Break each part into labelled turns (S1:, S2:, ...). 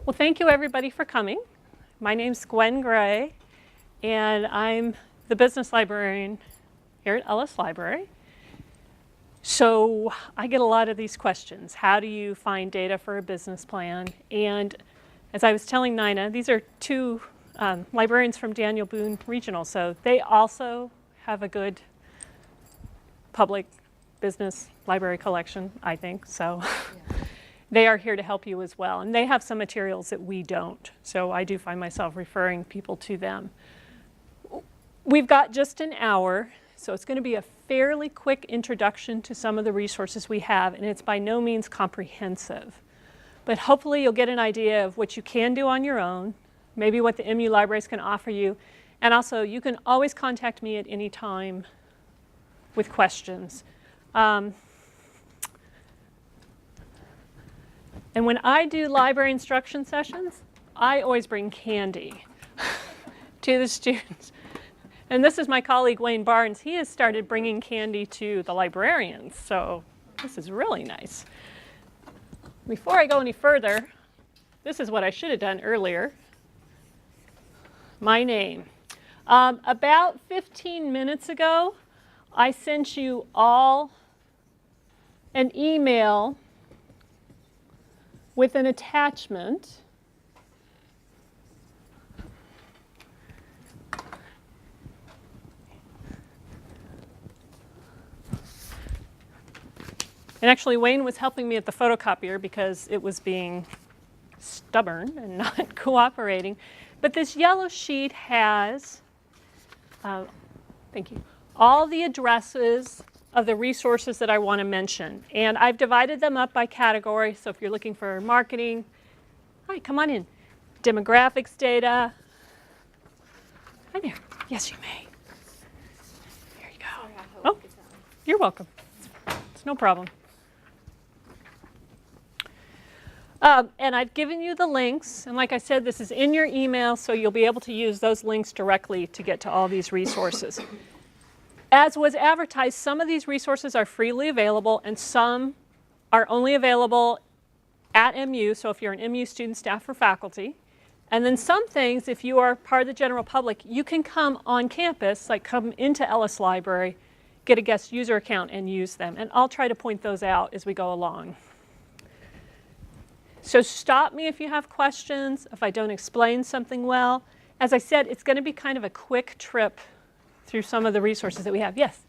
S1: Well, thank you everybody for coming. My name's Gwen Gray, and I'm the business librarian here at Ellis Library. So I get a lot of these questions. How do you find data for a business plan? And as I was telling Nina, these are two librarians from Daniel Boone Regional, so they also have a good public business library collection, I think. So they are here to help you as well. And they have some materials that we don't. So I do find myself referring people to them. We've got just an hour, so it's going to be a fairly quick introduction to some of the resources we have, and it's by no means comprehensive. But hopefully you'll get an idea of what you can do on your own, maybe what the MU libraries can offer you, and also you can always contact me at any time with questions. And when I do library instruction sessions, I always bring candy to the students. And this is my colleague, Wayne Barnes. He has started bringing candy to the librarians, so this is really nice. Before I go any further, this is what I should have done earlier. My name. About 15 minutes ago, I sent you all an email with an attachment and actually Wayne was helping me at the photocopier because it was being stubborn and not cooperating. But this yellow sheet has, thank you, all the addresses of the resources that I want to mention. And I've divided them up by category. So if you're looking for marketing, hi, come on in. Demographics data. Hi there. Yes, you may. Here you go. Oh, you're welcome. It's no problem. And I've given you the links. And like I said, this is in your email, so you'll be able to use those links directly to get to all these resources. As was advertised, some of these resources are freely available, and some are only available at MU, so if you're an MU student, staff, or faculty. And then some things, if you are part of the general public, you can come on campus, like come into Ellis Library, get a guest user account, and use them. And I'll try to point those out as we go along. So stop me if you have questions, if I don't explain something well. As I said, it's going to be kind of a quick trip through some of the resources that we have. Yes?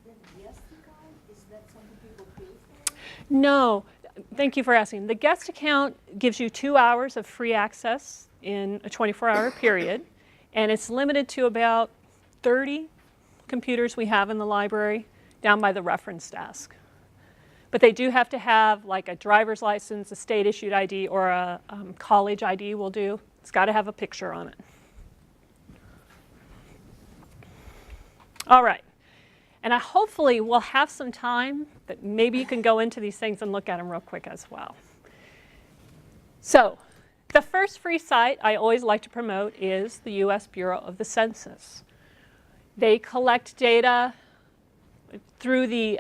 S2: The guest account, is that something people pay for?
S1: No. Thank you for asking. The guest account gives you 2 hours of free access in a 24-hour period, and it's limited to about 30 computers we have in the library down by the reference desk. But they do have to have like a driver's license, a state-issued ID, or a college ID will do. It's got to have a picture on it. All right, and hopefully we'll have some time that maybe you can go into these things and look at them real quick as well. So the first free site I always like to promote is the U.S. Bureau of the Census. They collect data through the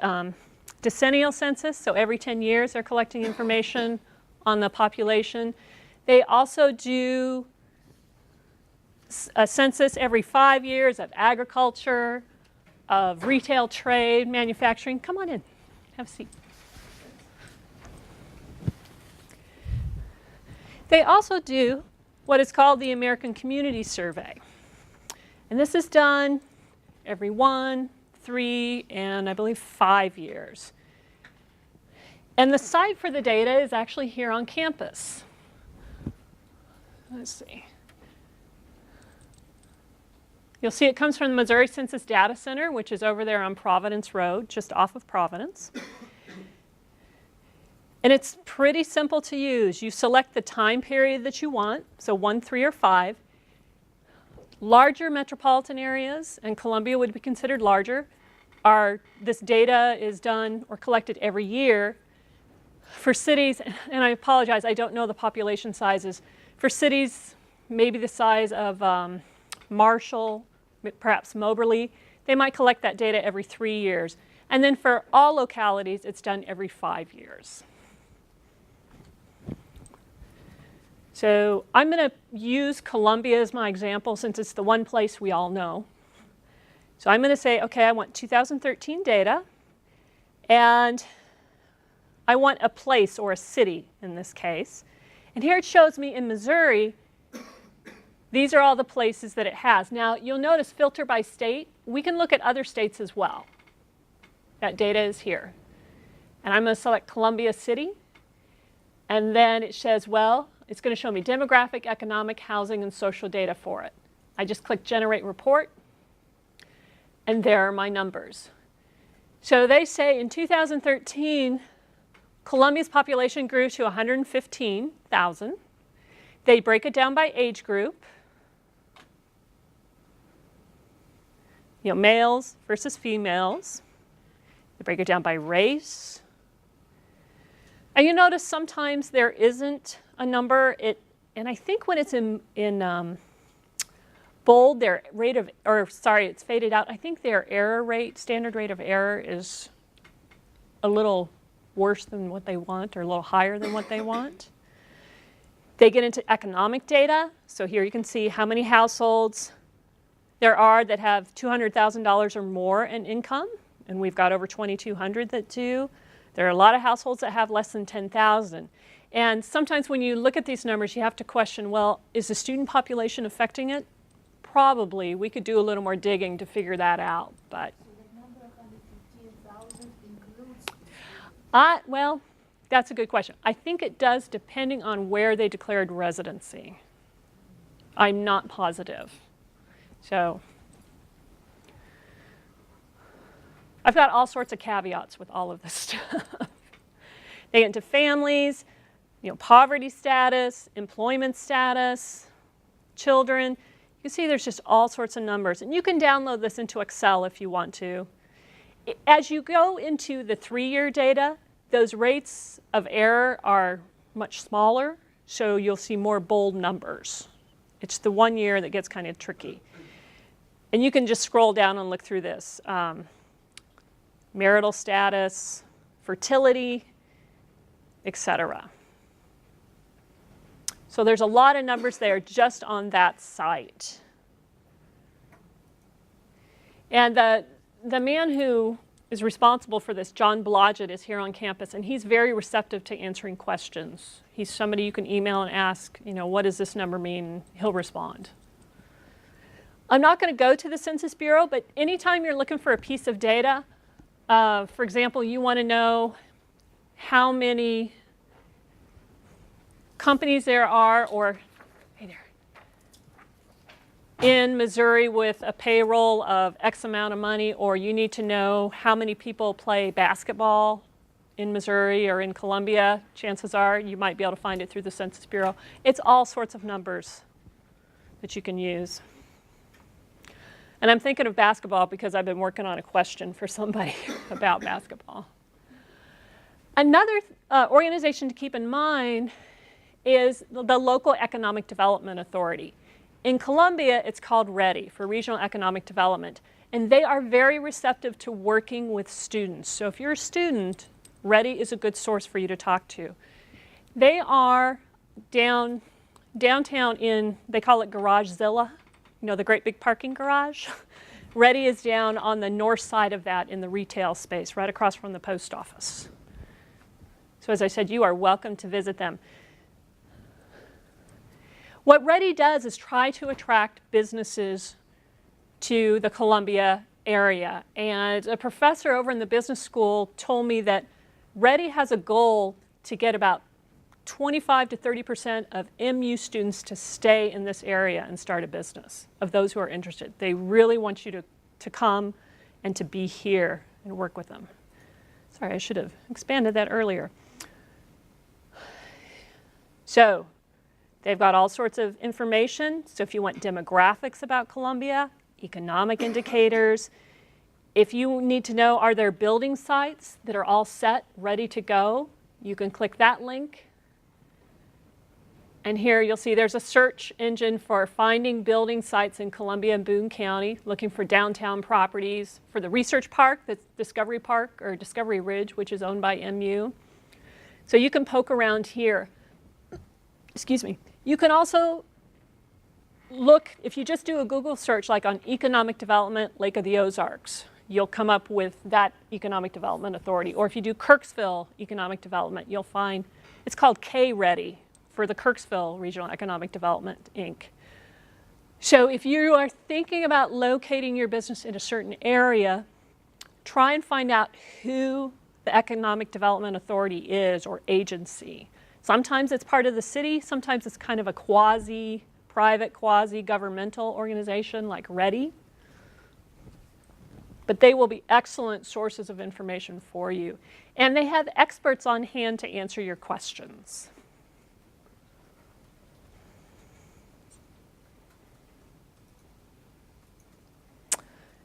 S1: decennial census, so every 10 years they're collecting information on the population. They also do a census every 5 years of agriculture, of retail, trade, manufacturing. Come on in, have a seat. They also do what is called the American Community Survey. And this is done every 1, 3, and I believe 5 years. And the site for the data is actually here on campus. Let's see. You'll see it comes from the Missouri Census Data Center, which is over there on Providence Road, just off of Providence. And it's pretty simple to use. You select the time period that you want, so 1, 3, or 5. Larger metropolitan areas, and Columbia would be considered larger, this data is done or collected every year. For cities, and I apologize, I don't know the population sizes. For cities, maybe the size of Marshall, perhaps Moberly, they might collect that data every 3 years. And then for all localities, it's done every 5 years. So I'm going to use Columbia as my example since it's the one place we all know. So I'm going to say, okay, I want 2013 data, and I want a place or a city in this case. And here it shows me in Missouri, these are all the places that it has. Now, you'll notice filter by state. We can look at other states as well. That data is here. And I'm going to select Columbia City. And then it says, well, it's going to show me demographic, economic, housing, and social data for it. I just click Generate Report. And there are my numbers. So they say in 2013, Columbia's population grew to 115,000. They break it down by age group. You know, males versus females. They break it down by race. And you notice sometimes there isn't a number. And I think when it's in bold, their rate of, or sorry, it's faded out. I think their error rate, standard rate of error, is a little worse than what they want, or a little higher than what they want. They get into economic data. So here you can see how many households there are that have $200,000 or more in income, and we've got over 2,200 that do. There are a lot of households that have less than 10,000. And sometimes when you look at these numbers, you have to question, well, is the student population affecting it? Probably. We could do a little more digging to figure that out. But
S2: So the number of 115,000 includes.
S1: well, that's a good question. I think it does, depending on where they declared residency. I'm not positive. So I've got all sorts of caveats with all of this stuff. They get into families, you know, poverty status, employment status, children. You can see there's just all sorts of numbers. And you can download this into Excel if you want to. As you go into the 3-year data, those rates of error are much smaller, so you'll see more bold numbers. It's the 1 year that gets kind of tricky. And you can just scroll down and look through this. Marital status, fertility, etc. So there's a lot of numbers there just on that site. And the man who is responsible for this, John Blodgett, is here on campus, and he's very receptive to answering questions. He's somebody you can email and ask, you know, what does this number mean? He'll respond. I'm not going to go to the Census Bureau, but anytime you're looking for a piece of data, for example, you want to know how many companies there are, or hey there, in Missouri with a payroll of X amount of money, or you need to know how many people play basketball in Missouri or in Columbia, chances are you might be able to find it through the Census Bureau. It's all sorts of numbers that you can use. And I'm thinking of basketball because I've been working on a question for somebody about basketball. Another organization to keep in mind is the Local Economic Development Authority. In Columbia, it's called READY, for Regional Economic Development. And they are very receptive to working with students. So if you're a student, READY is a good source for you to talk to. They are downtown in, they call it GarageZilla. You know, the great big parking garage? READY is down on the north side of that in the retail space, right across from the post office. So as I said, you are welcome to visit them. What READY does is try to attract businesses to the Columbia area. And a professor over in the business school told me that READY has a goal to get about 25 to 30% of MU students to stay in this area and start a business, of those who are interested. They really want you to come and to be here and work with them. Sorry, I should have expanded that earlier. So they've got all sorts of information. So if you want demographics about Columbia, economic indicators, if you need to know, are there building sites that are all set, ready to go, you can click that link. And here you'll see there's a search engine for finding building sites in Columbia and Boone County, looking for downtown properties, for the research park, that's Discovery Park or Discovery Ridge, which is owned by MU. So you can poke around here. Excuse me. You can also look, if you just do a Google search like on economic development, Lake of the Ozarks, you'll come up with that economic development authority. Or if you do Kirksville economic development, you'll find it's called K-Ready for the Kirksville Regional Economic Development, Inc. So if you are thinking about locating your business in a certain area, try and find out who the Economic Development Authority is or agency. Sometimes it's part of the city, sometimes it's kind of a quasi-private, quasi-governmental organization like READY. But they will be excellent sources of information for you. And they have experts on hand to answer your questions.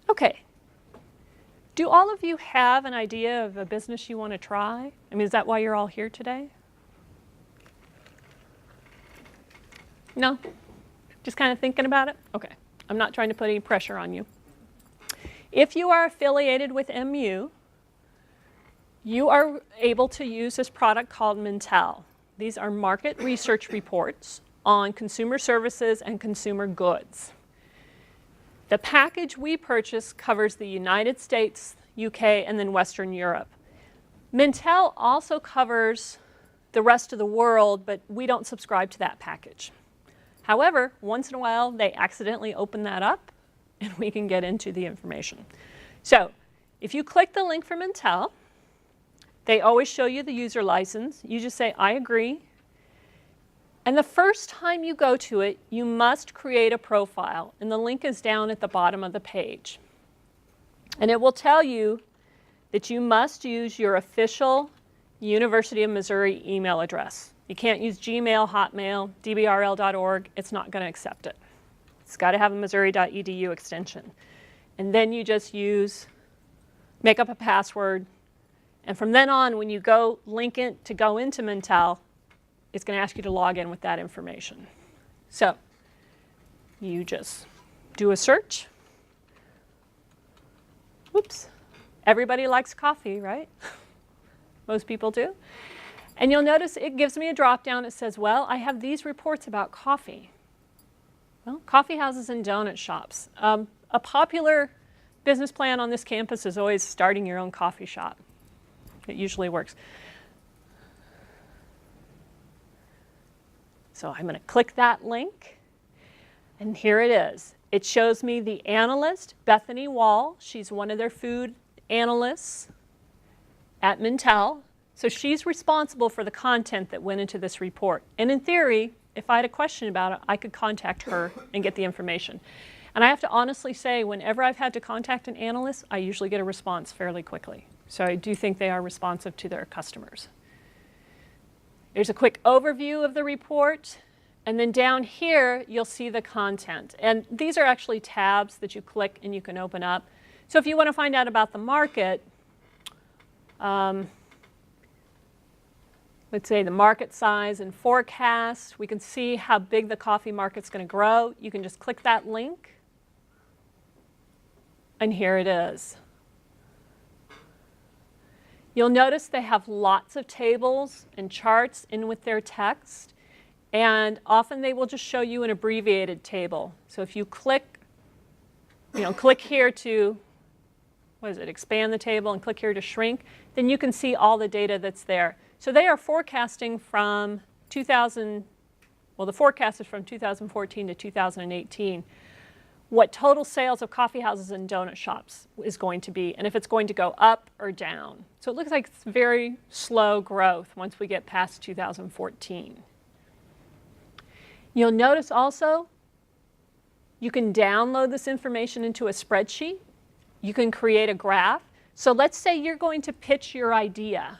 S1: Okay. Do all of you have an idea of a business you want to try? I mean, is that why you're all here today? No? Just kind of thinking about it? Okay. I'm not trying to put any pressure on you. If you are affiliated with MU, you are able to use this product called Mintel. These are market research reports on consumer services and consumer goods. The package we purchased covers the United States, UK, and then Western Europe. Mintel also covers the rest of the world, but we don't subscribe to that package. However, once in a while, they accidentally open that up, and we can get into the information. So if you click the link for Mintel, they always show you the user license. You just say, I agree. And the first time you go to it, you must create a profile. And the link is down at the bottom of the page. And it will tell you that you must use your official University of Missouri email address. You can't use Gmail, Hotmail, dbrl.org. It's not going to accept it. It's got to have a missouri.edu extension. And then you just make up a password. And from then on, when you go link it to go into Mintel, it's going to ask you to log in with that information. So you just do a search. Oops. Everybody likes coffee, right? Most people do. And you'll notice it gives me a drop-down. It says, well, I have these reports about coffee. Well, coffee houses and donut shops. A popular business plan on this campus is always starting your own coffee shop. It usually works. So I'm going to click that link, and here it is. It shows me the analyst, Bethany Wall. She's one of their food analysts at Mintel. So she's responsible for the content that went into this report. And in theory, if I had a question about it, I could contact her and get the information. And I have to honestly say, whenever I've had to contact an analyst, I usually get a response fairly quickly. So I do think they are responsive to their customers. There's a quick overview of the report. And then down here, you'll see the content. And these are actually tabs that you click and you can open up. So if you want to find out about the market, let's say the market size and forecast, we can see how big the coffee market's going to grow. You can just click that link. And here it is. You'll notice they have lots of tables and charts in with their text. And often they will just show you an abbreviated table. So if you click here to, expand the table and click here to shrink, then you can see all the data that's there. So they are forecasting from the forecast is from 2014 to 2018, what total sales of coffee houses and donut shops is going to be, and if it's going to go up or down. So it looks like it's very slow growth once we get past 2014. You'll notice also you can download this information into a spreadsheet. You can create a graph. So let's say you're going to pitch your idea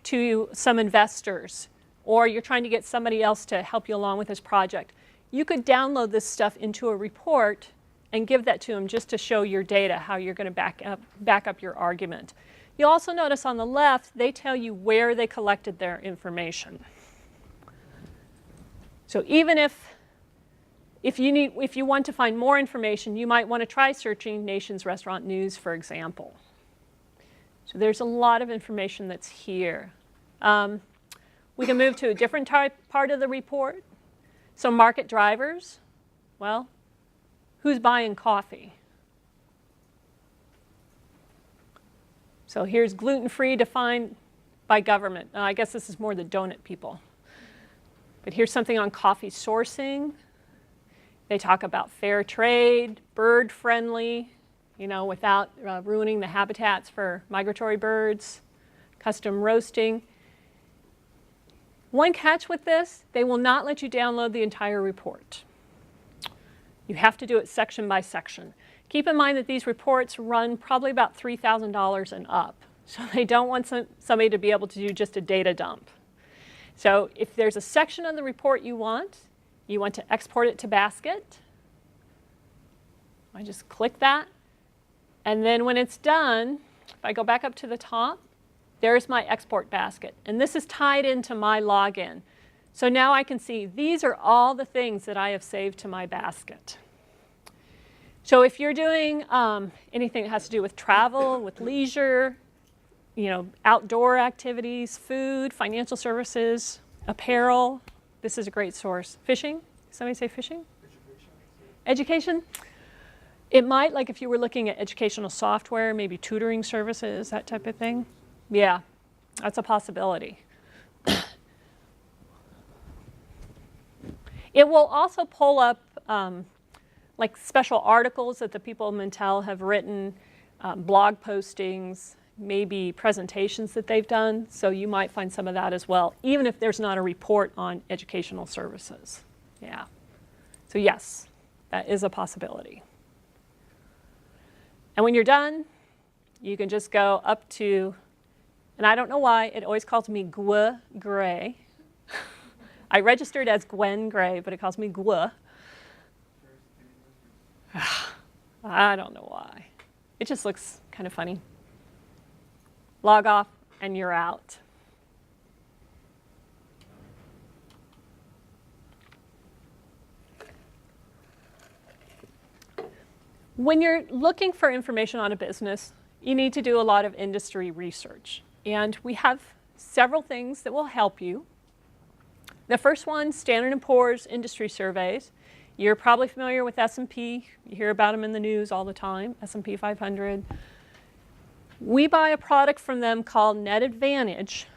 S1: to some investors, or you're trying to get somebody else to help you along with this project. You could download this stuff into a report and give that to them just to show your data, how you're going to back up your argument. You'll also notice on the left, they tell you where they collected their information. So even if you want to find more information, you might want to try searching Nation's Restaurant News, for example. So there's a lot of information that's here. We can move to a different part of the report. So market drivers, well, who's buying coffee? So here's gluten-free defined by government. I guess this is more the donut people. But here's something on coffee sourcing. They talk about fair trade, bird-friendly, without ruining the habitats for migratory birds, custom roasting. One catch with this, they will not let you download the entire report. You have to do it section by section. Keep in mind that these reports run probably about $3,000 and up. So they don't want somebody to be able to do just a data dump. So if there's a section of the report you want to export it to basket. I just click that. And then when it's done, if I go back up to the top, there's my export basket. And this is tied into my login. So now I can see these are all the things that I have saved to my basket. So if you're doing anything that has to do with travel, with leisure, outdoor activities, food, financial services, apparel, this is a great source. Fishing? Somebody say fishing? Education? It might, like if you were looking at educational software, maybe tutoring services, that type of thing. Yeah, that's a possibility. It will also pull up like special articles that the people of Mintel have written, blog postings, maybe presentations that they've done. So you might find some of that as well, even if there's not a report on educational services. Yeah. So yes, that is a possibility. And when you're done, you can just go up to, and I don't know why, it always calls me Gwen Gray. I registered as Gwen Gray, but it calls me Gwen. I don't know why. It just looks kind of funny. Log off, and you're out. When you're looking for information on a business, you need to do a lot of industry research. And we have several things that will help you. The first one, Standard & Poor's industry surveys. You're probably familiar with S&P. You hear about them in the news all the time, S&P 500. We buy a product from them called Net Advantage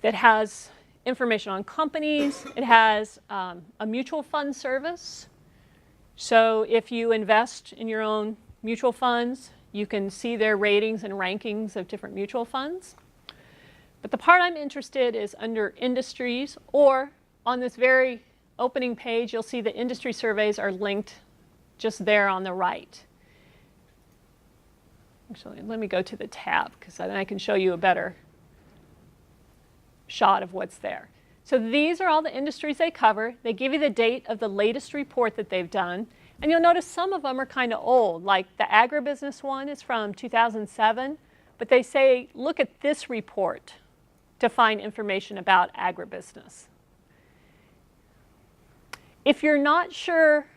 S1: that has information on companies. It has a mutual fund service. So if you invest in your own mutual funds, you can see their ratings and rankings of different mutual funds. But the part I'm interested is under industries, or on this very opening page, you'll see the industry surveys are linked just there on the right. Actually, let me go to the tab, because then I can show you a better shot of what's there. So these are all the industries they cover. They give you the date of the latest report that they've done. And you'll notice some of them are kind of old. Like the agribusiness one is from 2007. But they say, look at this report to find information about agribusiness. If you're not sure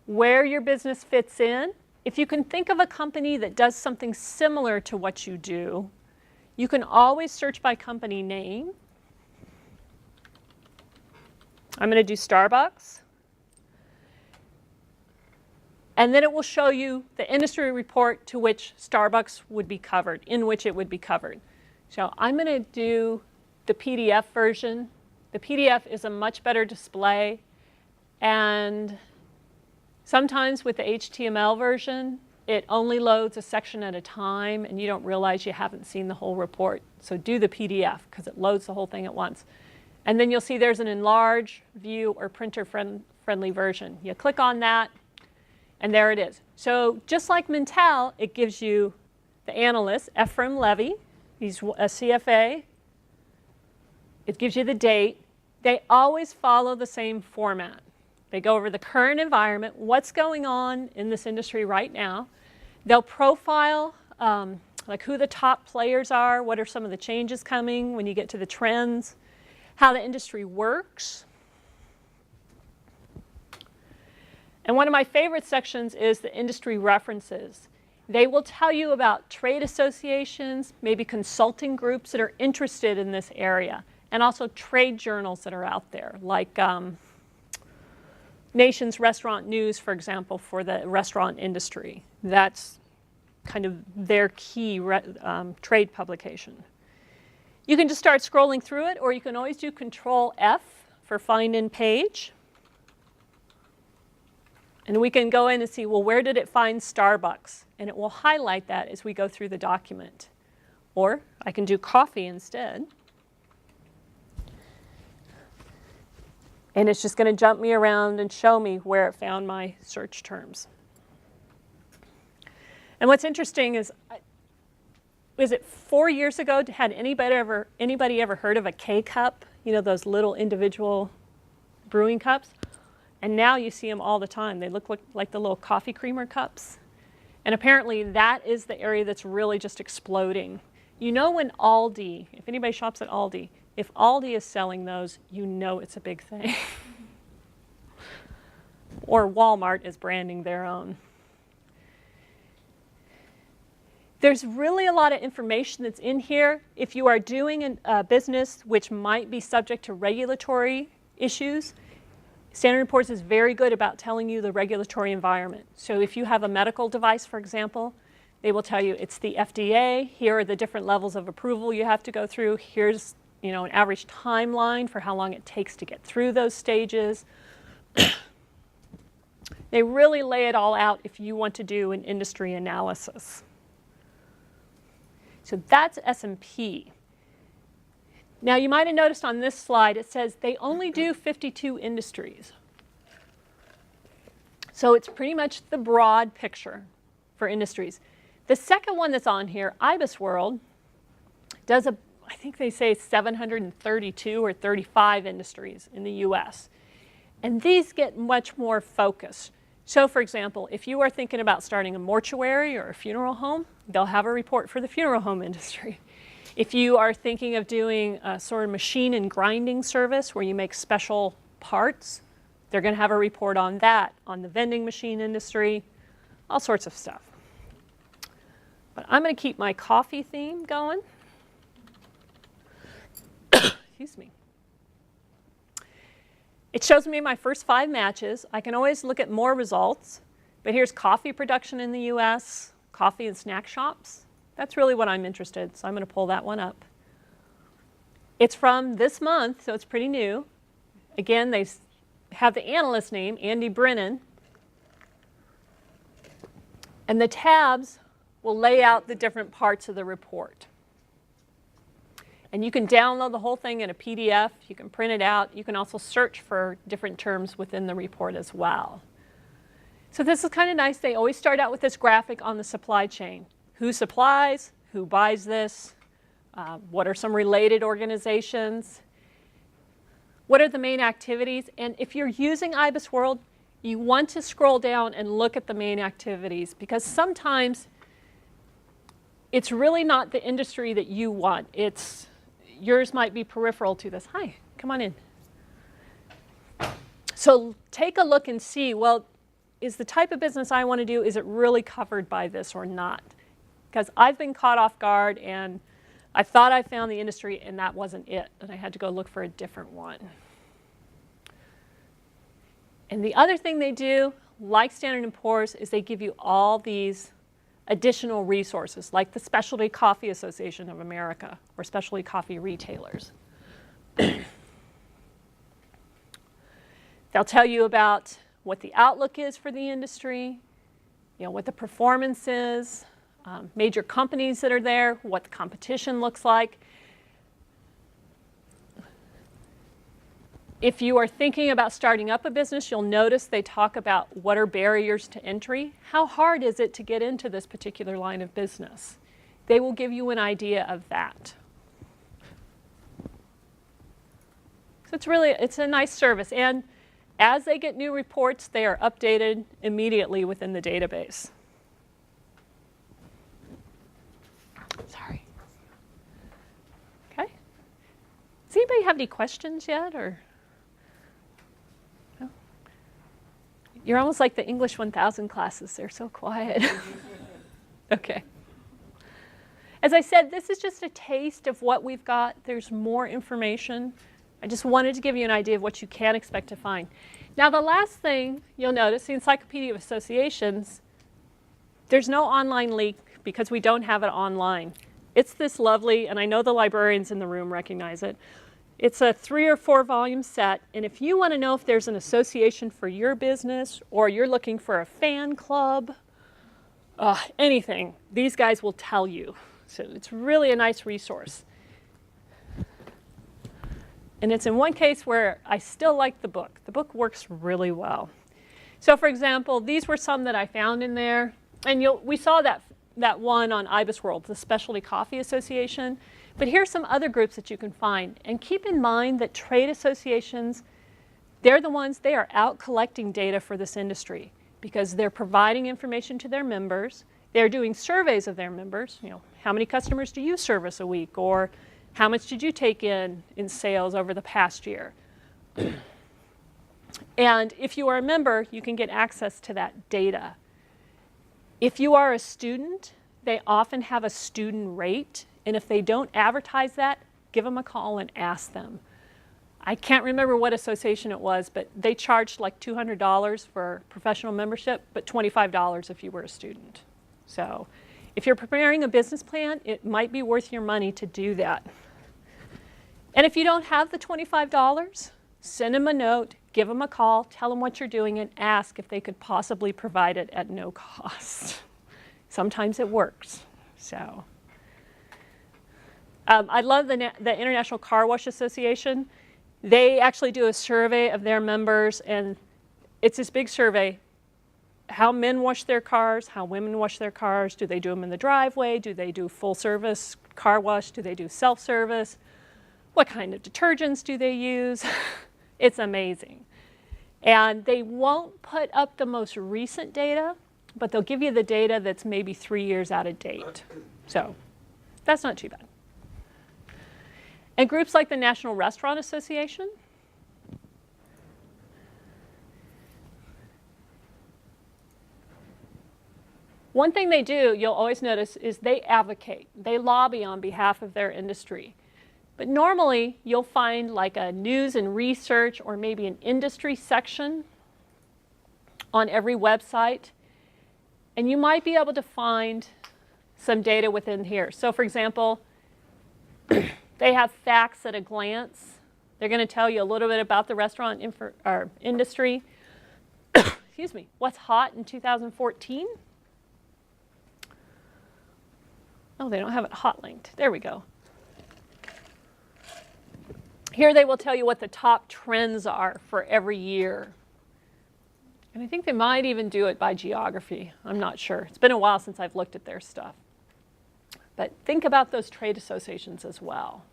S1: where your business fits in, if you can think of a company that does something similar to what you do, you can always search by company name. I'm going to do Starbucks. And then it will show you the industry report to which Starbucks would be covered, in which it would be covered. So I'm going to do the PDF version. The PDF is a much better display. And sometimes with the HTML version, it only loads a section at a time, and you don't realize you haven't seen the whole report. So do the PDF, because it loads the whole thing at once. And then you'll see there's an enlarge, view, or printer-friendly version. You click on that, and there it is. So just like Mintel, it gives you the analyst, Ephraim Levy. He's a CFA. It gives you the date. They always follow the same format. They go over the current environment, what's going on in this industry right now. They'll profile like who the top players are, what are some of the changes coming when you get to the trends, how the industry works. And one of my favorite sections is the industry references. They will tell you about trade associations, maybe consulting groups that are interested in this area, and also trade journals that are out there, like Nation's Restaurant News, for example, for the restaurant industry. That's kind of their key trade publication. You can just start scrolling through it, or you can always do Control F for Find in Page. And we can go in and see, well, where did it find Starbucks? And it will highlight that as we go through the document. Or I can do coffee instead. And it's just going to jump me around and show me where it found my search terms. And what's interesting is it 4 years ago, had anybody ever heard of a K-cup? You know, those little individual brewing cups? And now you see them all the time. They look like the little coffee creamer cups. And apparently that is the area that's really just exploding. You know, when Aldi, if anybody shops at Aldi, if Aldi is selling those, you know it's a big thing. Or Walmart is branding their own. There's really a lot of information that's in here. If you are doing a business which might be subject to regulatory issues, Standard & Poor's is very good about telling you the regulatory environment. So if you have a medical device, for example, they will tell you it's the FDA. Here are the different levels of approval you have to go through. Here's, you know, an average timeline for how long it takes to get through those stages. They really lay it all out if you want to do an industry analysis. So that's S&P. Now, you might have noticed on this slide, it says they only do 52 industries. So it's pretty much the broad picture for industries. The second one that's on here, IBISWorld, does I think they say 732 or 35 industries in the US. And these get much more focused. So, for example, if you are thinking about starting a mortuary or a funeral home, they'll have a report for the funeral home industry. If you are thinking of doing a sort of machine and grinding service where you make special parts, they're going to have a report on that, on the vending machine industry, all sorts of stuff. But I'm going to keep my coffee theme going. Excuse me. It shows me my first 5 matches. I can always look at more results. But here's coffee production in the US, coffee and snack shops. That's really what I'm interested in, so I'm going to pull that one up. It's from this month, so it's pretty new. Again, they have the analyst name, Andy Brennan. And the tabs will lay out the different parts of the report. And you can download the whole thing in a PDF. You can print it out. You can also search for different terms within the report as well. So this is kind of nice. They always start out with this graphic on the supply chain. Who supplies? Who buys this? What are some related organizations? What are the main activities? And if you're using IBISWorld, you want to scroll down and look at the main activities, because sometimes it's really not the industry that you want. Yours might be peripheral to this. Hi, come on in. So take a look and see, well, is the type of business I want to do, is it really covered by this or not? Because I've been caught off guard, and I thought I found the industry, and that wasn't it. And I had to go look for a different one. And the other thing they do, like Standard & Poor's, is they give you all these additional resources, like the Specialty Coffee Association of America, or specialty coffee retailers. They'll tell you about what the outlook is for the industry, what the performance is, major companies that are there, what the competition looks like. If you are thinking about starting up a business, you'll notice they talk about what are barriers to entry. How hard is it to get into this particular line of business? They will give you an idea of that. So it's a nice service. And as they get new reports, they are updated immediately within the database. Sorry. Okay. Does anybody have any questions yet, or? No? You're almost like the English 1000 classes. They're so quiet. Okay. As I said, this is just a taste of what we've got. There's more information. I just wanted to give you an idea of what you can expect to find. Now, the last thing you'll notice, the Encyclopedia of Associations, there's no online link because we don't have it online. It's this lovely, and I know the librarians in the room recognize it. It's a 3 or 4 volume set, and if you want to know if there's an association for your business or you're looking for a fan club, anything, these guys will tell you. So it's really a nice resource. And it's in one case where I still like the book. The book works really well. So for example, these were some that I found in there. And we saw that one on IBISWorld, the Specialty Coffee Association. But here's some other groups that you can find. And keep in mind that trade associations, they're the ones, they are out collecting data for this industry because they're providing information to their members. They're doing surveys of their members. You know, how many customers do you service a week? Or how much did you take in sales over the past year? And if you are a member, you can get access to that data. If you are a student, they often have a student rate. And if they don't advertise that, give them a call and ask them. I can't remember what association it was, but they charged like $200 for professional membership, but $25 if you were a student. So if you're preparing a business plan, it might be worth your money to do that. And if you don't have the $25, send them a note, give them a call, tell them what you're doing, and ask if they could possibly provide it at no cost. Sometimes it works. So I love the International Car Wash Association. They actually do a survey of their members, and it's this big survey. How men wash their cars, how women wash their cars. Do they do them in the driveway? Do they do full service car wash? Do they do self-service? What kind of detergents do they use? It's amazing. And they won't put up the most recent data, but they'll give you the data that's maybe 3 years out of date. So that's not too bad. And groups like the National Restaurant Association, one thing they do, you'll always notice, is they advocate. They lobby on behalf of their industry. But normally, you'll find like a news and research or maybe an industry section on every website. And you might be able to find some data within here. So for example, they have facts at a glance. They're going to tell you a little bit about the restaurant industry. Excuse me, what's hot in 2014? Oh, they don't have it hot linked. There we go. Here they will tell you what the top trends are for every year. And I think they might even do it by geography. I'm not sure. It's been a while since I've looked at their stuff. But think about those trade associations as well.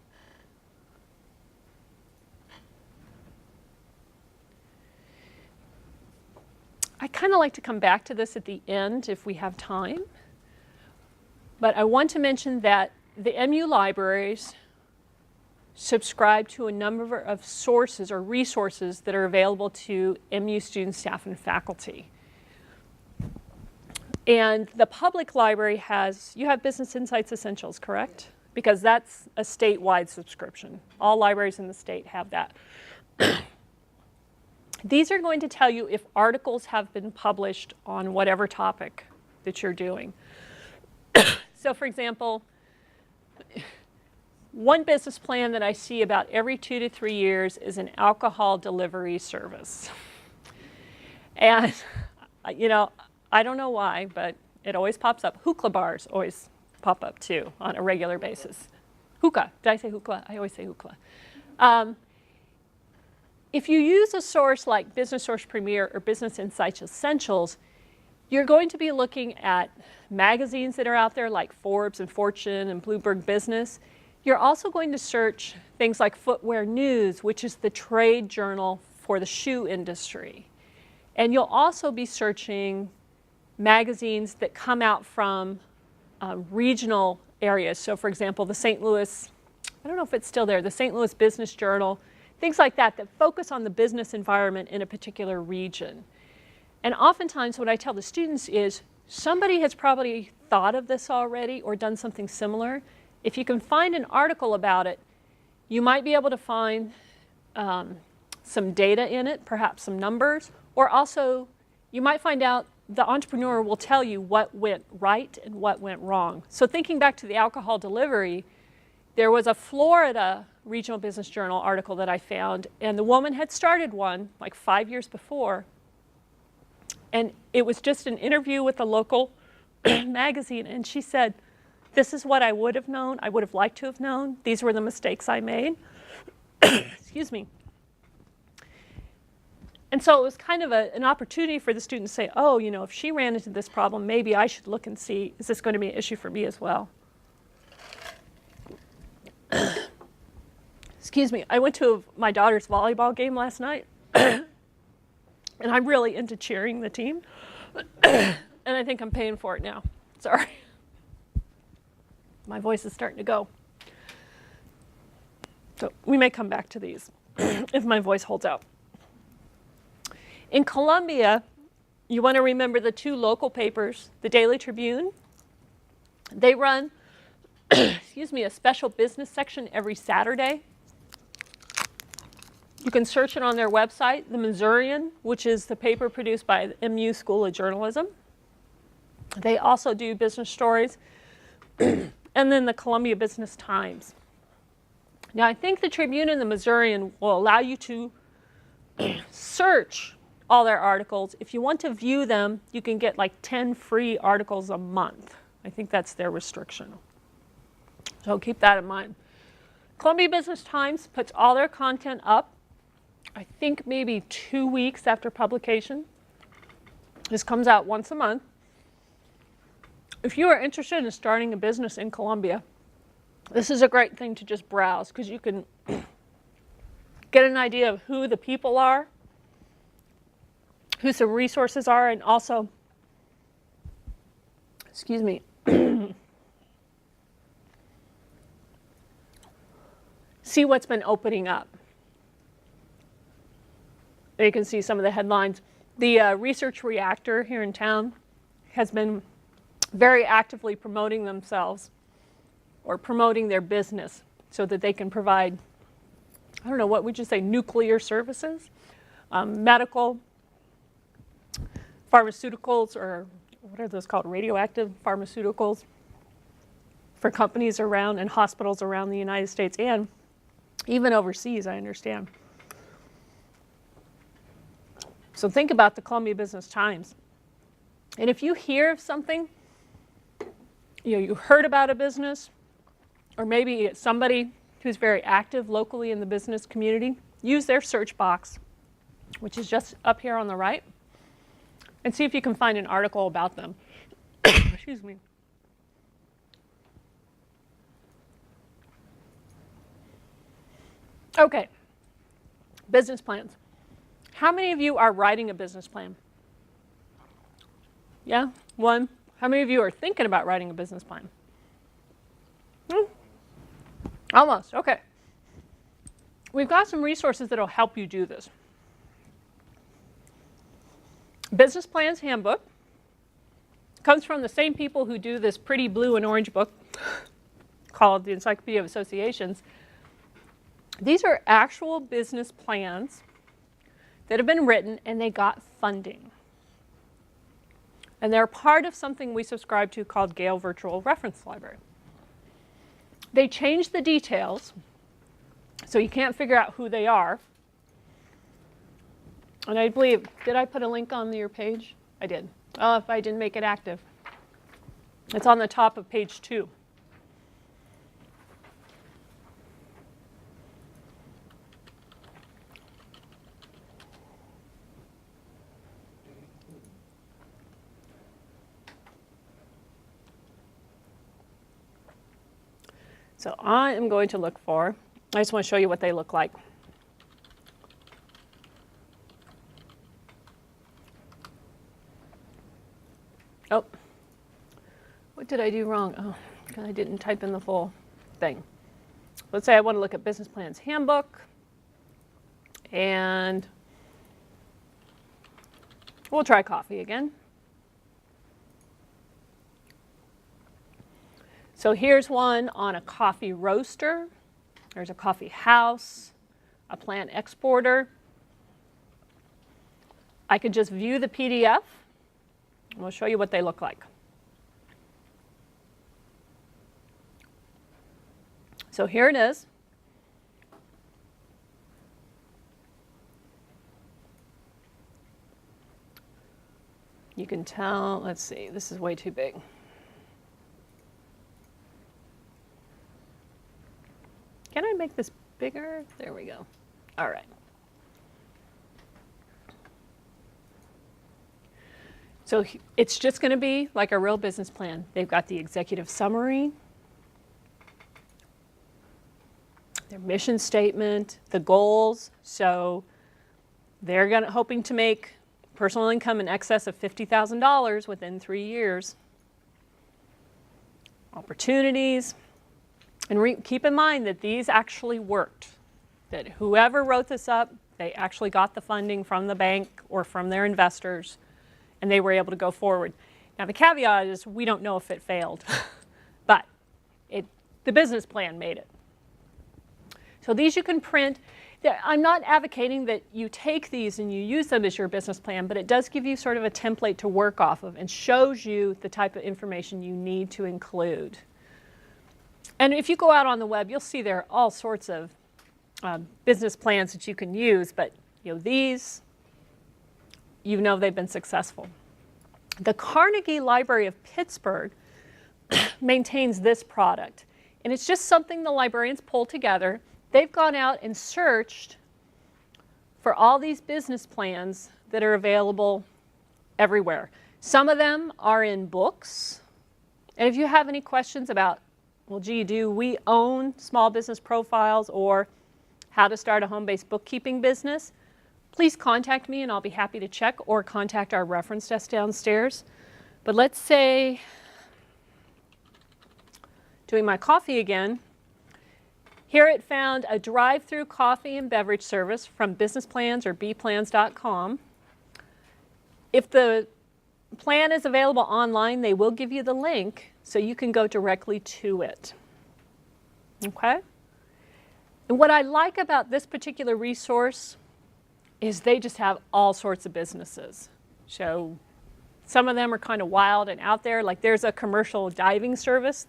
S1: I kind of like to come back to this at the end if we have time. But I want to mention that the MU libraries subscribe to a number of sources or resources that are available to MU students, staff, and faculty. And the public library you have Business Insights Essentials, correct? Because that's a statewide subscription. All libraries in the state have that. These are going to tell you if articles have been published on whatever topic that you're doing. So for example, one business plan that I see about every 2 to 3 years is an alcohol delivery service. And, you know, I don't know why, but it always pops up. Hookah bars always pop up too on a regular basis. Hookah. Did I say hookah? I always say hookah. If you use a source like Business Source Premier or Business Insights Essentials, you're going to be looking at magazines that are out there like Forbes and Fortune and Bloomberg Business. You're also going to search things like Footwear News, which is the trade journal for the shoe industry. And you'll also be searching magazines that come out from regional areas. So for example, the St. Louis, I don't know if it's still there, the St. Louis Business Journal, things like that that focus on the business environment in a particular region. And oftentimes what I tell the students is somebody has probably thought of this already or done something similar, if you can find an article about it, you might be able to find some data in it, perhaps some numbers, or also you might find out the entrepreneur will tell you what went right and what went wrong. So thinking back to the alcohol delivery, there was a Florida Regional Business Journal article that I found, and the woman had started one like 5 years before, and it was just an interview with a local magazine, and she said, this is what I would have known, I would have liked to have known, these were the mistakes I made. Excuse me. And so it was kind of an opportunity for the student to say, oh, you know, if she ran into this problem, maybe I should look and see, is this going to be an issue for me as well? Excuse me, I went to my daughter's volleyball game last night, and I'm really into cheering the team, and I think I'm paying for it now. Sorry. My voice is starting to go. So we may come back to these if my voice holds out. In Columbia, you want to remember the two local papers, the Daily Tribune. They run, excuse me, a special business section every Saturday. You can search it on their website, the Missourian, which is the paper produced by the MU School of Journalism. They also do business stories. And then the Columbia Business Times. Now, I think the Tribune and the Missourian will allow you to search all their articles. If you want to view them, you can get like 10 free articles a month. I think that's their restriction. So keep that in mind. Columbia Business Times puts all their content up, I think maybe 2 weeks after publication. This comes out once a month. If you are interested in starting a business in Columbia, this is a great thing to just browse because you can get an idea of who the people are, who some resources are, and also, excuse me, see what's been opening up. There you can see some of the headlines. The Research Reactor here in town has been very actively promoting themselves or promoting their business so that they can provide, I don't know, what would you say, nuclear services, medical, pharmaceuticals, or what are those called, radioactive pharmaceuticals for companies around and hospitals around the United States and even overseas, I understand. So think about the Columbia Business Times. And if you hear of something, you heard about a business, or maybe it's somebody who's very active locally in the business community, use their search box, which is just up here on the right, and see if you can find an article about them. Excuse me. Okay, business plans. How many of you are writing a business plan? Yeah, one. How many of you are thinking about writing a business plan? Almost, okay. We've got some resources that will help you do this. Business Plans Handbook comes from the same people who do this pretty blue and orange book called the Encyclopedia of Associations. These are actual business plans that have been written and they got funding. And they're part of something we subscribe to called Gale Virtual Reference Library. They change the details, so you can't figure out who they are. And I believe, did I put a link on your page? I did. Oh, if I didn't make it active. It's on the top of page 2. So I am going to look for, I just want to show you what they look like. Oh, what did I do wrong? Oh, I didn't type in the full thing. Let's say I want to look at Business Plans Handbook, and we'll try coffee again. So here's one on a coffee roaster. There's a coffee house, a plant exporter. I could just view the PDF. We'll show you what they look like. So here it is. You can tell, let's see, this is way too big. Can I make this bigger? There we go. All right. So it's just going to be like a real business plan. They've got the executive summary, their mission statement, the goals. So they're hoping to make personal income in excess of $50,000 within 3 years. Opportunities. And keep in mind that these actually worked. That whoever wrote this up, they actually got the funding from the bank or from their investors, and they were able to go forward. Now the caveat is we don't know if it failed, but the business plan made it. So these you can print. I'm not advocating that you take these and you use them as your business plan, but it does give you sort of a template to work off of and shows you the type of information you need to include. And if you go out on the web, you'll see there are all sorts of business plans that you can use, but these, they've been successful. The Carnegie Library of Pittsburgh maintains this product, and it's just something the librarians pull together. They've gone out and searched for all these business plans that are available everywhere. Some of them are in books, and if you have any questions about, well, gee, do we own small business profiles or how to start a home-based bookkeeping business, please contact me and I'll be happy to check, or contact our reference desk downstairs. But let's say, doing my coffee again, here it found a drive-through coffee and beverage service from Business Plans or bplans.com. If the plan is available online, they will give you the link so you can go directly to it. Okay? And what I like about this particular resource is they just have all sorts of businesses. So some of them are kind of wild and out there. Like there's a commercial diving service.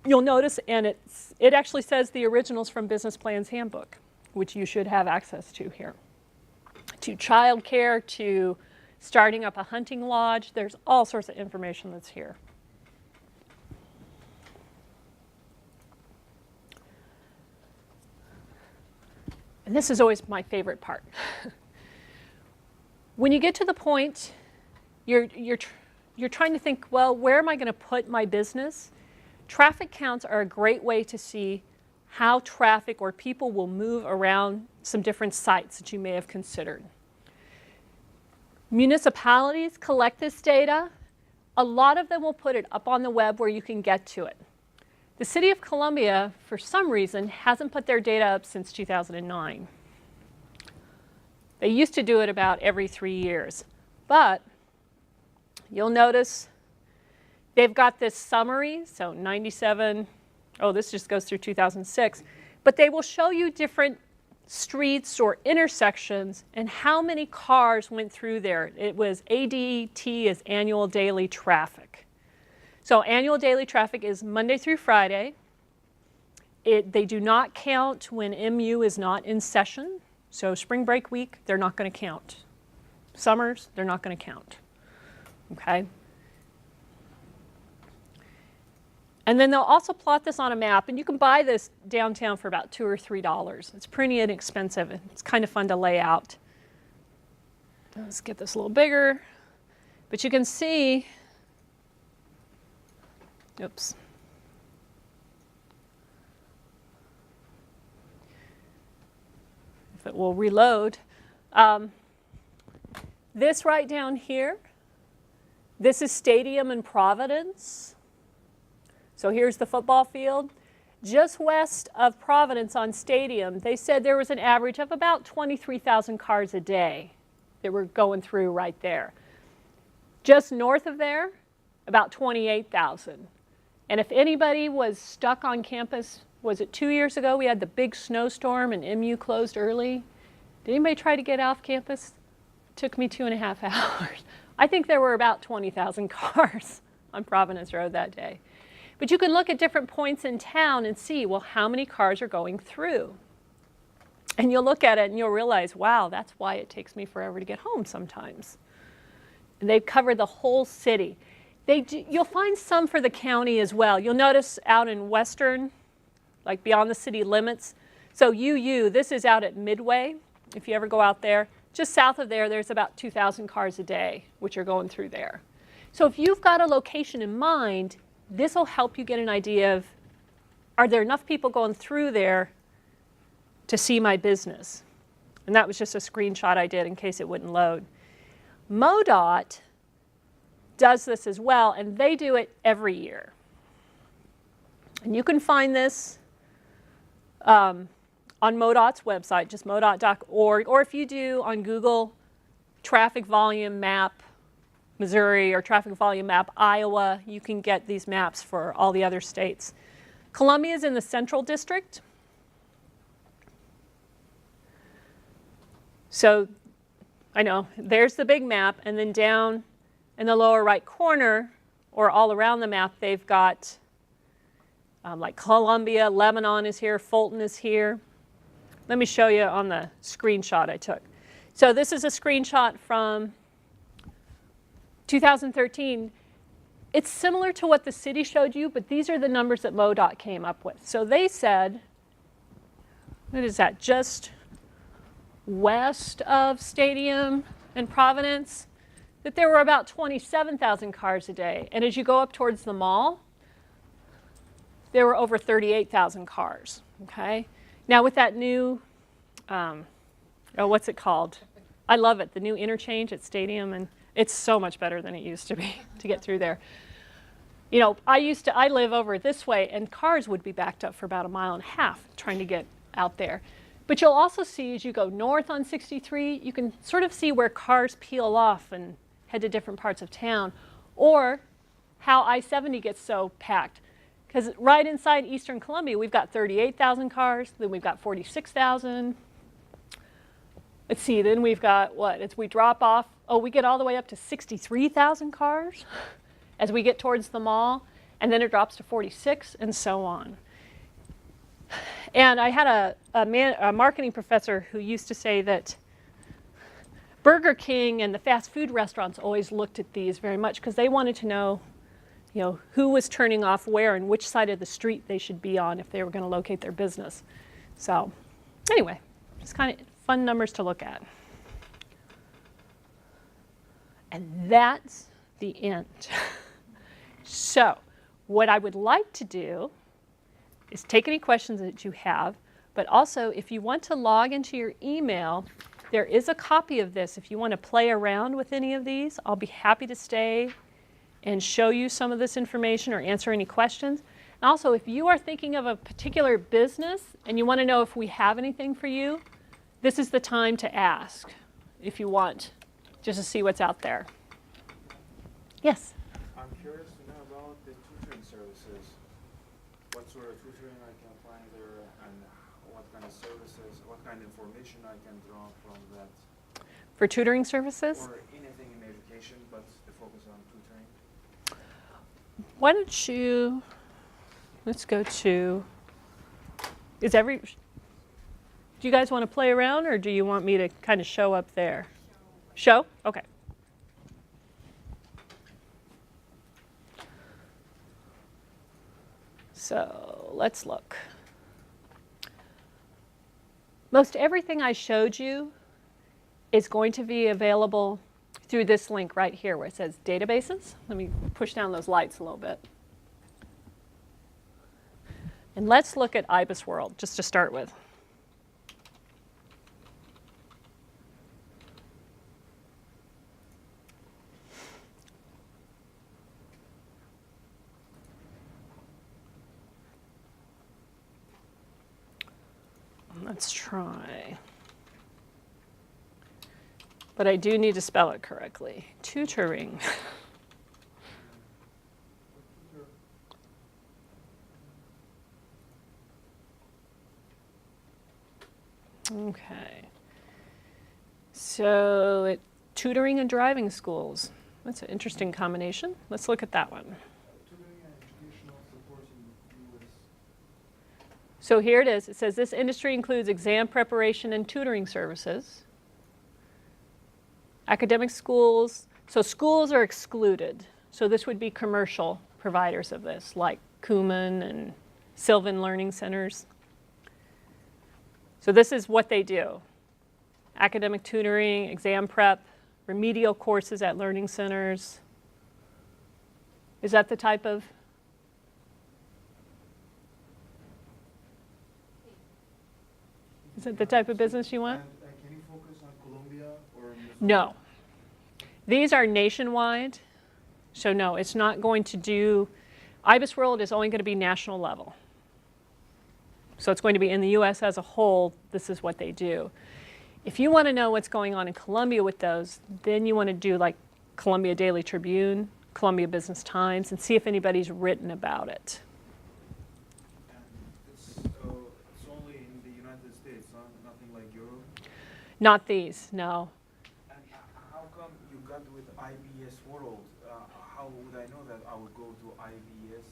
S1: You'll notice, and it actually says the originals from Business Plan's Handbook, which you should have access to here. To childcare, to starting up a hunting lodge, there's all sorts of information that's here. And this is always my favorite part. When you get to the point, you're trying to think, well, where am I going to put my business? Traffic counts are a great way to see how traffic or people will move around some different sites that you may have considered. Municipalities collect this data. A lot of them will put it up on the web where you can get to it. The City of Columbia, for some reason, hasn't put their data up since 2009. They used to do it about every 3 years. But you'll notice they've got this summary, so 97, this just goes through 2006. But they will show you different streets or intersections and how many cars went through there. It was ADT is annual daily traffic. So annual daily traffic is Monday through Friday. They do not count when MU is not in session. So spring break week, they're not going to count. Summers, they're not going to count. Okay? And then they'll also plot this on a map, and you can buy this downtown for about $2 or $3. It's pretty inexpensive. It's kind of fun to lay out. Let's get this a little bigger. But you can see, oops. If it will reload. This right down here, this is Stadium in Providence. So here's the football field. Just west of Providence on Stadium, they said there was an average of about 23,000 cars a day that were going through right there. Just north of there, about 28,000. And if anybody was stuck on campus, was it 2 years ago we had the big snowstorm and MU closed early? Did anybody try to get off campus? It took me 2.5 hours. I think there were about 20,000 cars on Providence Road that day. But you can look at different points in town and see, well, how many cars are going through? And you'll look at it and you'll realize, wow, that's why it takes me forever to get home sometimes. And they've covered the whole city. You'll find some for the county as well. You'll notice out in western, like beyond the city limits. So this is out at Midway. If you ever go out there, just south of there, there's about 2,000 cars a day, which are going through there. So if you've got a location in mind, this will help you get an idea of, are there enough people going through there to see my business? And that was just a screenshot I did in case it wouldn't load. MoDOT does this as well, and they do it every year. And you can find this on MoDOT's website, just modot.org, or if you do on Google, traffic volume map Missouri or traffic volume map Iowa, you can get these maps for all the other states. Columbia is in the Central District. So I know, there's the big map, and then down in the lower right corner, or all around the map, they've got like Columbia, Lebanon is here, Fulton is here. Let me show you on the screenshot I took. So this is a screenshot from 2013. It's similar to what the city showed you, but these are the numbers that MoDOT came up with. So they said, what is that, just west of Stadium and Providence, that there were about 27,000 cars a day. And as you go up towards the mall, there were over 38,000 cars, okay? Now with that new, what's it called? I love it, the new interchange at Stadium, and it's so much better than it used to be to get through there. You know, I live over this way, and cars would be backed up for about 1.5 miles trying to get out there. But you'll also see as you go north on 63, you can sort of see where cars peel off and head to different parts of town, or how I-70 gets so packed. Because right inside eastern Columbia, we've got 38,000 cars, then we've got 46,000. Let's see, then we've got what? As we drop off, we get all the way up to 63,000 cars as we get towards the mall, and then it drops to 46, and so on. And I had a marketing professor who used to say that Burger King and the fast food restaurants always looked at these very much because they wanted to know, you know, who was turning off where and which side of the street they should be on if they were going to locate their business. So anyway, it's kind of fun numbers to look at. And that's the end. So what I would like to do is take any questions that you have, but also if you want to log into your email, there is a copy of this. If you want to play around with any of these, I'll be happy to stay and show you some of this information or answer any questions. And also, if you are thinking of a particular business and you want to know if we have anything for you, this is the time to ask if you want, just to see what's out there. Yes?
S3: I'm curious to know about the tutoring services. What sort of tutoring I can find there, and what kind of services, what kind of information I can draw from that.
S1: For tutoring services?
S3: Or anything in education, but the focus on tutoring.
S1: Why don't you, let's go to, do you guys want to play around, or do you want me to kind of show up there? Show? Okay. So let's look. Most everything I showed you is going to be available through this link right here where it says databases. Let me push down those lights a little bit. And let's look at IBISWorld just to start with. Let's try. But I do need to spell it correctly. Tutoring. So tutoring and driving schools. That's an interesting combination. Let's look at that one.
S3: Tutoring and educational support in U.S.
S1: So here it is. It says this industry includes exam preparation and tutoring services. Academic schools. So schools are excluded. So this would be commercial providers of this, like Kuman and Sylvan Learning Centers. So this is what they do. Academic tutoring, exam prep, remedial courses at learning centers. Is that the type of? Is that the type of business you want?
S3: And can you focus on Colombia or Missouri?
S1: No. These are nationwide. So no, it's not going to do, IBISWorld is only going to be national level. So it's going to be in the US as a whole, this is what they do. If you want to know what's going on in Columbia with those, then you want to do like Columbia Daily Tribune, Columbia Business Times, and see if anybody's written about it.
S3: And it's only in the United States, huh? Nothing like Europe?
S1: Not these, no.
S3: And how come you got with IBISWorld? How would I know that I would go to IBIS?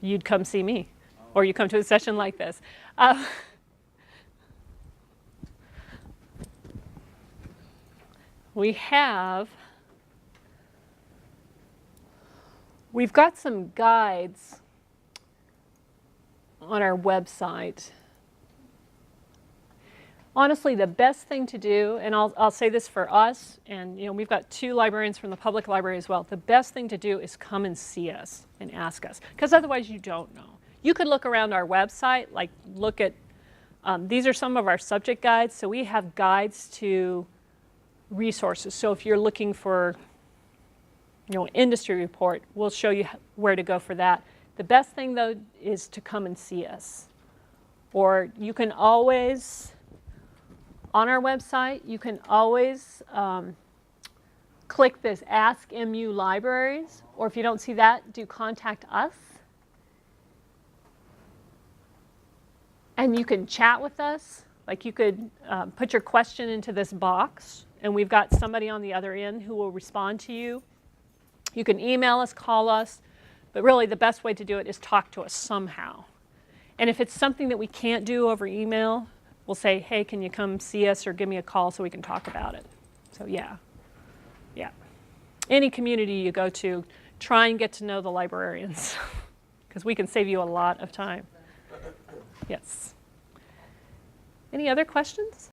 S1: You'd come see me, or you come to a session like this. We've got some guides on our website. Honestly, the best thing to do, and I'll say this for us, and we've got 2 librarians from the public library as well. The best thing to do is come and see us and ask us, because otherwise you don't know. You could look around our website, like look at, these are some of our subject guides. So we have guides to resources. So if you're looking for, industry report, we'll show you where to go for that. The best thing though is to come and see us. Or you can always, on our website, you can always click this Ask MU Libraries, or if you don't see that, do Contact Us. And you can chat with us. Like you could put your question into this box, and we've got somebody on the other end who will respond to you. You can email us, call us, but really the best way to do it is talk to us somehow. And if it's something that we can't do over email, we'll say, hey, can you come see us or give me a call so we can talk about it. So yeah. Any community you go to, try and get to know the librarians because we can save you a lot of time. Yes. Any other questions?